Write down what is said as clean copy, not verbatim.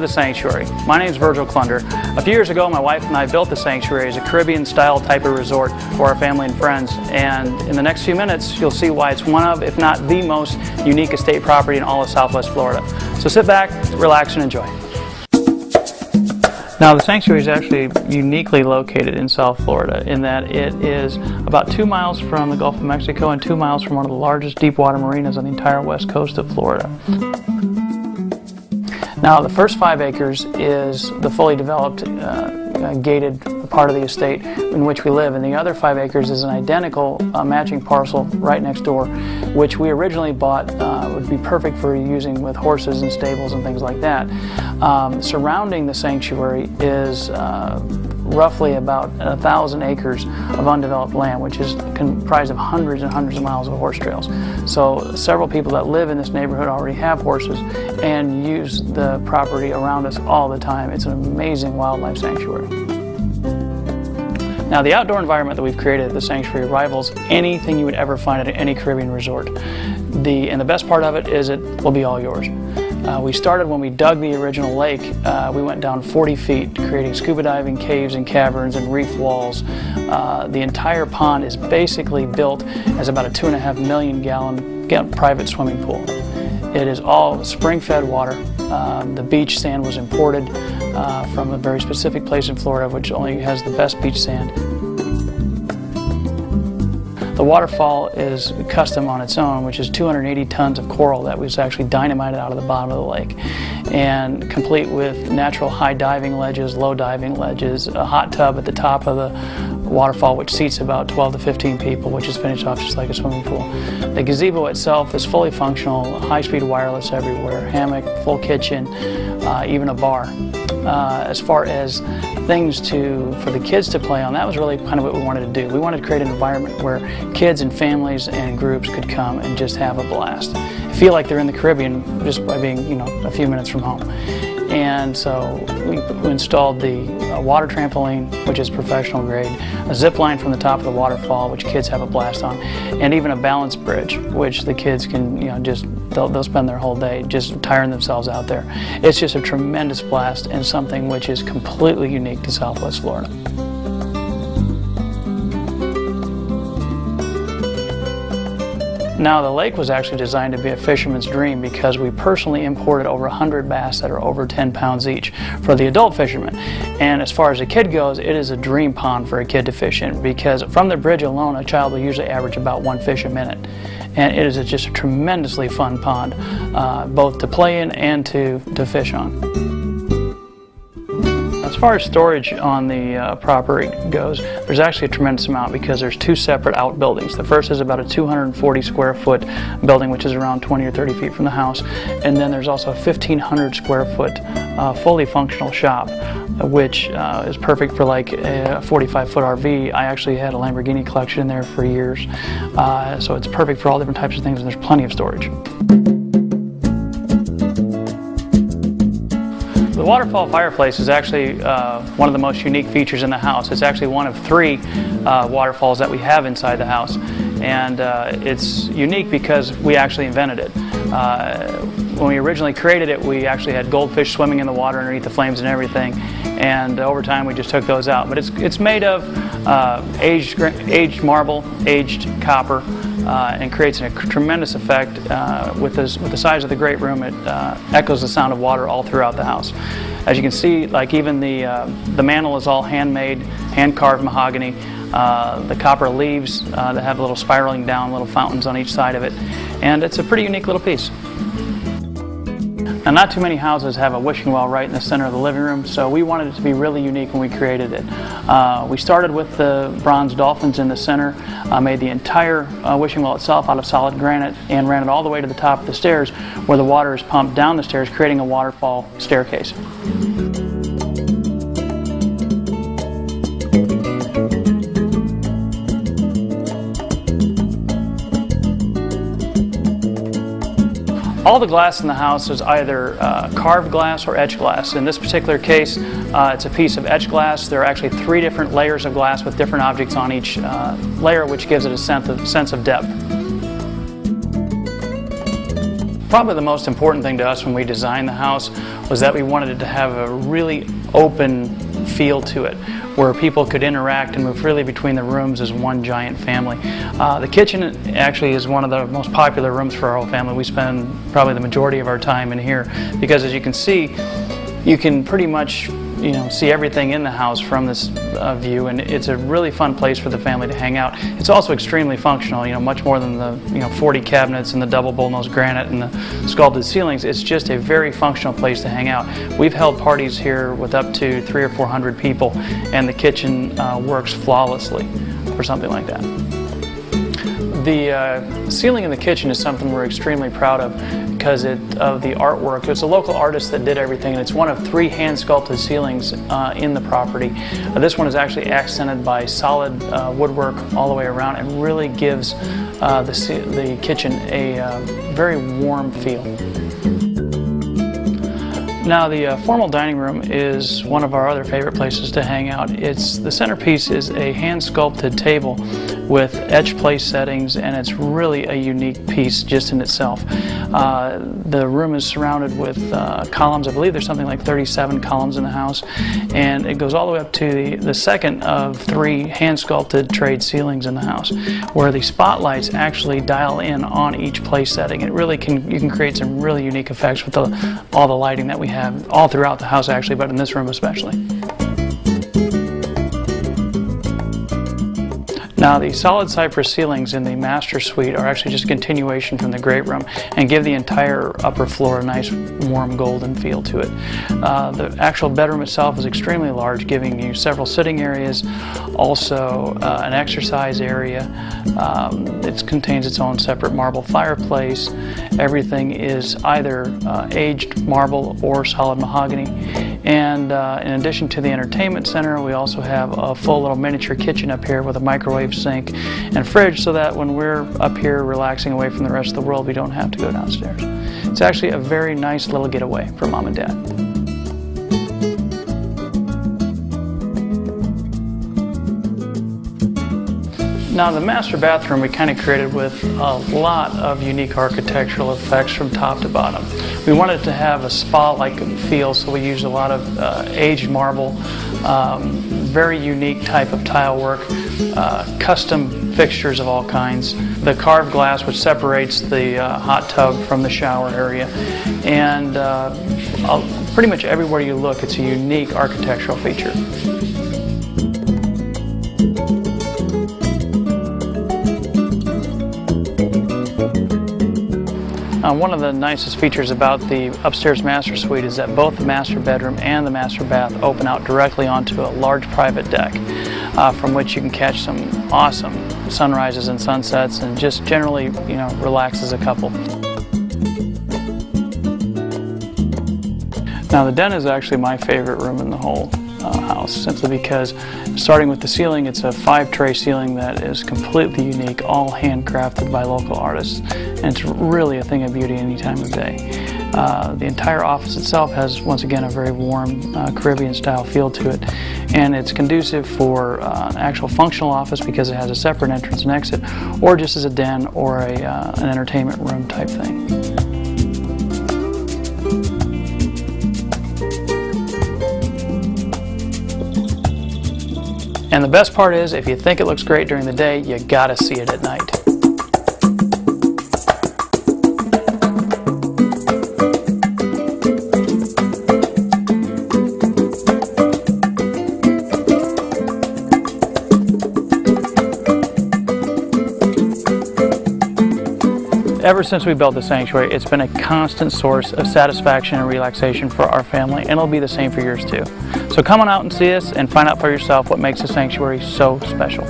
the sanctuary. My name is Virgil Klunder. A few years ago, my wife and I built the sanctuary as a Caribbean-style type of resort for our family and friends. And in the next few minutes, you'll see why it's one of, if not the most unique estate property in all of Southwest Florida. So sit back, relax, and enjoy. Now, the sanctuary is actually uniquely located in South Florida in that it is about 2 miles from the Gulf of Mexico and 2 miles from one of the largest deep water marinas on the entire west coast of Florida. Now, the first 5 acres is the fully developed, gated part of the estate in which we live, and the other 5 acres is an identical matching parcel right next door, which we originally bought would be perfect for using with horses and stables and things like that. Surrounding the sanctuary is roughly about 1,000 acres of undeveloped land, which is comprised of hundreds and hundreds of miles of horse trails. So several people that live in this neighborhood already have horses and use the property around us all the time. It's an amazing wildlife sanctuary. Now, the outdoor environment that we've created at the sanctuary rivals anything you would ever find at any Caribbean resort. And the best part of it is it will be all yours. We started when we dug the original lake. We went down 40 feet, creating scuba diving caves and caverns and reef walls. The entire pond is basically built as about a 2.5 million gallon private swimming pool. It is all spring-fed water. The beach sand was imported from a very specific place in Florida, which only has the best beach sand. The waterfall is custom on its own, which is 280 tons of coral that was actually dynamited out of the bottom of the lake, and complete with natural high diving ledges, low diving ledges, a hot tub at the top of the waterfall which seats about 12 to 15 people, which is finished off just like a swimming pool. The gazebo itself is fully functional, high-speed wireless everywhere, hammock, full kitchen, even a bar. As far as things for the kids to play on, that was really kind of what we wanted to do. We wanted to create an environment where kids and families and groups could come and just have a blast. Feel like they're in the Caribbean just by being, a few minutes from home. And so we installed the water trampoline, which is professional grade, a zip line from the top of the waterfall, which kids have a blast on, and even a balance bridge, which the kids can, they'll spend their whole day just tiring themselves out there. It's just a tremendous blast and something which is completely unique to Southwest Florida. Now, the lake was actually designed to be a fisherman's dream because we personally imported over 100 bass that are over 10 pounds each for the adult fishermen. And as far as a kid goes, it is a dream pond for a kid to fish in because from the bridge alone, a child will usually average about 1 fish a minute. And it is just a tremendously fun pond, both to play in and to fish on. As far as storage on the property goes, there's actually a tremendous amount because there's 2 separate outbuildings. The first is about a 240 square foot building, which is around 20 or 30 feet from the house. And then there's also a 1,500 square foot fully functional shop, which is perfect for like a 45-foot RV. I actually had a Lamborghini collection in there for years. So it's perfect for all different types of things, and there's plenty of storage. The waterfall fireplace is actually one of the most unique features in the house. It's actually one of 3 waterfalls that we have inside the house. And it's unique because we actually invented it. When we originally created it, we actually had goldfish swimming in the water underneath the flames and everything. And over time, we just took those out. But it's made of aged marble, aged copper, and creates a tremendous effect. With the size of the great room, it echoes the sound of water all throughout the house. As you can see, like even the mantle is all handmade, hand-carved mahogany. The copper leaves that have little spiraling down little fountains on each side of it, and it's a pretty unique little piece. Now, not too many houses have a wishing well right in the center of the living room, so we wanted it to be really unique when we created it. We started with the bronze dolphins in the center, made the entire wishing well itself out of solid granite, and ran it all the way to the top of the stairs where the water is pumped down the stairs, creating a waterfall staircase. All the glass in the house is either carved glass or etched glass. In this particular case, it's a piece of etched glass. There are actually 3 different layers of glass with different objects on each layer, which gives it a sense of depth. Probably the most important thing to us when we designed the house was that we wanted it to have a really open feel to it, where people could interact and move freely between the rooms as one giant family. The kitchen actually is one of the most popular rooms for our whole family. We spend probably the majority of our time in here because, as you can see, you can pretty much see everything in the house from this view, and it's a really fun place for the family to hang out. It's also extremely functional, much more than the 40 cabinets and the double bullnose granite and the sculpted ceilings. It's just a very functional place to hang out. We've held parties here with up to 300 or 400 people, and the kitchen works flawlessly for something like that. The ceiling in the kitchen is something we're extremely proud of because of the artwork. It's a local artist that did everything, and it's one of 3 hand-sculpted ceilings in the property. This one is actually accented by solid woodwork all the way around and really gives the kitchen a very warm feel. Now, the formal dining room is one of our other favorite places to hang out. The centerpiece is a hand-sculpted table with etched place settings, and it's really a unique piece just in itself. The room is surrounded with columns. I believe there's something like 37 columns in the house, and it goes all the way up to the second of 3 hand-sculpted trade ceilings in the house, where the spotlights actually dial in on each place setting. It really you can create some really unique effects with all the lighting that we have all throughout the house, actually, but in this room especially. Now, the solid cypress ceilings in the master suite are actually just a continuation from the great room and give the entire upper floor a nice warm golden feel to it. The actual bedroom itself is extremely large, giving you several sitting areas, also an exercise area. It contains its own separate marble fireplace. Everything is either aged marble or solid mahogany. And in addition to the entertainment center, we also have a full little miniature kitchen up here with a microwave, sink, and fridge, so that when we're up here relaxing away from the rest of the world, we don't have to go downstairs. It's actually a very nice little getaway for Mom and Dad. Now, the master bathroom we kind of created with a lot of unique architectural effects from top to bottom. We wanted to have a spa-like feel, so we used a lot of aged marble, very unique type of tile work, custom fixtures of all kinds, the carved glass which separates the hot tub from the shower area, and pretty much everywhere you look, it's a unique architectural feature. One of the nicest features about the upstairs master suite is that both the master bedroom and the master bath open out directly onto a large private deck from which you can catch some awesome sunrises and sunsets and just generally, relax as a couple. Now, the den is actually my favorite room in the whole house, simply because, starting with the ceiling, it's a 5-tray ceiling that is completely unique, all handcrafted by local artists, and it's really a thing of beauty any time of day. The entire office itself has, once again, a very warm Caribbean-style feel to it, and it's conducive for an actual functional office because it has a separate entrance and exit, or just as a den or an entertainment room type thing. And the best part is, if you think it looks great during the day, you gotta see it at night. Ever since we built the sanctuary, it's been a constant source of satisfaction and relaxation for our family, and it'll be the same for yours too. So come on out and see us and find out for yourself what makes the sanctuary so special.